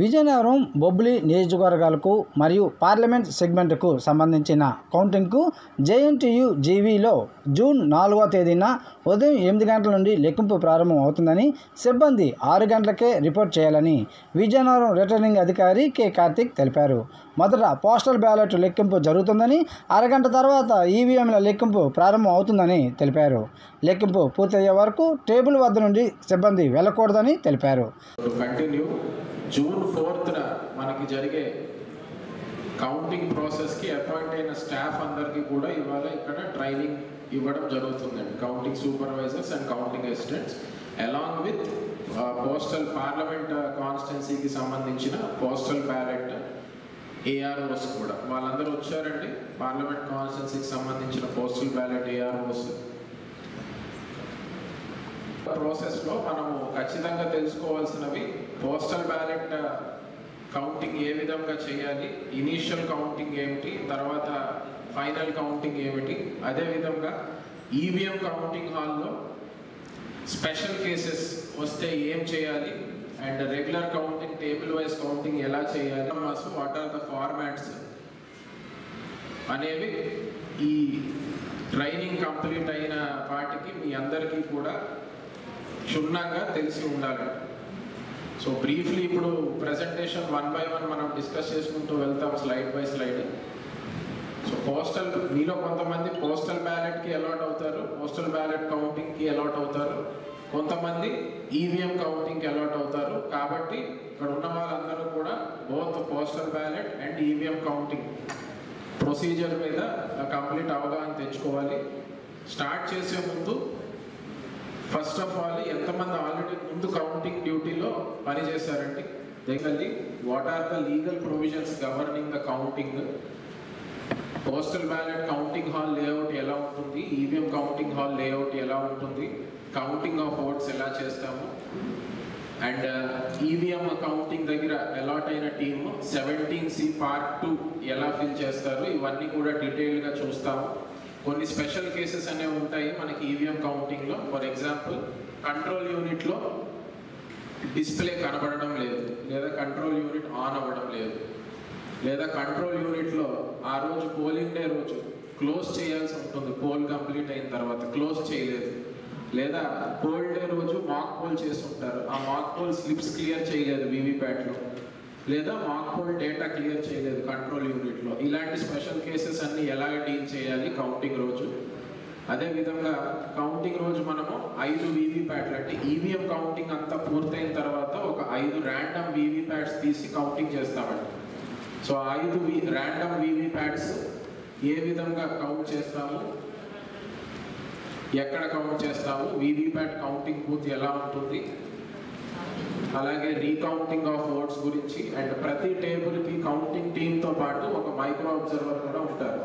విజయనగరం బొబ్బిలి నియోజకవర్గాలకు మరియు పార్లమెంట్ సెగ్మెంట్కు సంబంధించిన కౌంటింగ్కు జేఎన్టీయూ జీవీలో జూన్ 4వ తేదీన ఉదయం 8 గంటల నుండి లెక్కింపు ప్రారంభం అవుతుందని, సిబ్బంది 6 గంటలకే రిపోర్ట్ చేయాలని విజయనగరం రిటర్నింగ్ అధికారి కె కార్తిక్ తెలిపారు. మొదట పోస్టల్ బ్యాలెట్ లెక్కింపు జరుగుతుందని, అరగంట తర్వాత ఈవీఎంల లెక్కింపు ప్రారంభం అవుతుందని తెలిపారు. లెక్కింపు పూర్తయ్యే వరకు టేబుల్ వద్ద నుండి సిబ్బంది వెళ్లకూడదని తెలిపారు. జూన్ 4న మనకి జరిగే కౌంటింగ్ ప్రాసెస్కి అపాయింట్ అయిన స్టాఫ్ అందరికీ కూడా ఇవాళ ఇక్కడ ట్రైనింగ్ ఇవ్వడం జరుగుతుందండి. Counting supervisors and counting assistants along with postal parliament కాన్స్టిట్యున్సీకి సంబంధించిన పోస్టల్ బ్యాలెట్ ఏఆర్ఓస్ కూడా వాళ్ళందరూ వచ్చారండి. పార్లమెంట్ కాన్స్టిట్యున్సీకి సంబంధించిన పోస్టల్ బ్యాలెట్ ఏఆర్ఓస్ ప్రాసెస్లో మనము ఖచ్చితంగా తెలుసుకోవాల్సినవి పోస్టల్ బ్యాలెట్ కౌంటింగ్ ఏ విధంగా చేయాలి, ఇనీషియల్ కౌంటింగ్ ఏమిటి, తర్వాత ఫైనల్ కౌంటింగ్ ఏమిటి, అదేవిధంగా ఈవీఎం కౌంటింగ్ హాల్లో స్పెషల్ కేసెస్ వస్తే ఏం చేయాలి, and regular counting table wise counting ఎలా చేయాలి, వాట్ ఆర్ ద ఫార్మాట్స్ అనేవి ఈ ట్రైనింగ్ కంప్లీట్ అయిన వాటికి మీ అందరికీ కూడా క్షుణ్ణంగా తెలిసి ఉండాలి. సో బ్రీఫ్లీ ఇప్పుడు ప్రెజెంటేషన్ 1 by 1 మనం డిస్కస్ చేసుకుంటూ వెళ్తాం slide by slide. So postal మీలో కొంతమంది పోస్టల్ బ్యాలెట్కి అలాట్ అవుతారు, పోస్టల్ బ్యాలెట్ కౌంటింగ్కి అలాట్ అవుతారు, కొంతమంది ఈవీఎం కౌంటింగ్కి అలాట్ అవుతారు. కాబట్టి ఇక్కడ ఉన్న వాళ్ళందరూ కూడా both postal ballot and EVM counting procedure మీద కంప్లీట్ అవగాహన తెచ్చుకోవాలి. స్టార్ట్ చేసే ముందు ఫస్ట్ ఆఫ్ ఆల్ ఎంతమంది ఆల్రెడీ ముందు కౌంటింగ్ డ్యూటీలో పనిచేశారండి, దగ్గర what are the legal provisions governing the counting, postal ballot counting hall layout ఎలా ఉంటుంది, ఈవీఎం కౌంటింగ్ హాల్ లేఅవుట్ ఎలా ఉంటుంది, కౌంటింగ్ ఆఫ్ ఓట్స్ ఎలా చేస్తాము, అండ్ ఈవీఎం కౌంటింగ్ దగ్గర అలాట్ అయిన టీమ్ 17C Part 2 ఎలా ఫిల్ చేస్తారు, ఇవన్నీ కూడా డీటెయిల్గా చూస్తాము. కొన్ని స్పెషల్ కేసెస్ అనేవి ఉంటాయి మనకి ఈవీఎం కౌంటింగ్లో. ఫర్ ఎగ్జాంపుల్ కంట్రోల్ యూనిట్లో డిస్ప్లే కనబడడం లేదు, లేదా కంట్రోల్ యూనిట్ ఆన్ అవ్వడం లేదు, లేదా కంట్రోల్ యూనిట్లో ఆ రోజు పోలింగ్ డే రోజు క్లోజ్ చేయాల్సి ఉంటుంది, పోల్ కంప్లీట్ అయిన తర్వాత క్లోజ్ చేయలేదు, లేదా పోల్ డే రోజు మాక్ పోల్ చేసి ఉంటారు, ఆ మాక్ పోల్ స్లిప్స్ క్లియర్ చేయలేదు వీవీప్యాట్లో, లేదా మాక్ పోల్ డేటా క్లియర్ చేయలేదు కంట్రోల్ యూనిట్లో. ఇలాంటి స్పెషల్ కేసెస్ అన్ని ఎలా డీల్ చేయాలి కౌంటింగ్ రోజు. అదేవిధంగా కౌంటింగ్ రోజు మనము 5 వీవీప్యాట్లు అంటే ఈవీఎం కౌంటింగ్ అంతా పూర్తయిన తర్వాత ఒక 5 ర్యాండమ్ వీవీప్యాట్స్ తీసి కౌంటింగ్ చేస్తామండి. సో 5 ర్యాండమ్ వీవీప్యాట్స్ ఏ విధంగా కౌంట్ చేస్తాము, ఎక్కడ కౌంట్ చేస్తాము, వీవీప్యాట్ కౌంటింగ్ బూత్ ఎలా ఉంటుంది, అలాగే రీకౌంటింగ్ ఆఫ్ ఓట్స్ గురించి, అండ్ ప్రతి టేబుల్కి కౌంటింగ్ టీమ్తో పాటు ఒక మైక్రో అబ్జర్వర్ కూడా ఉంటారు.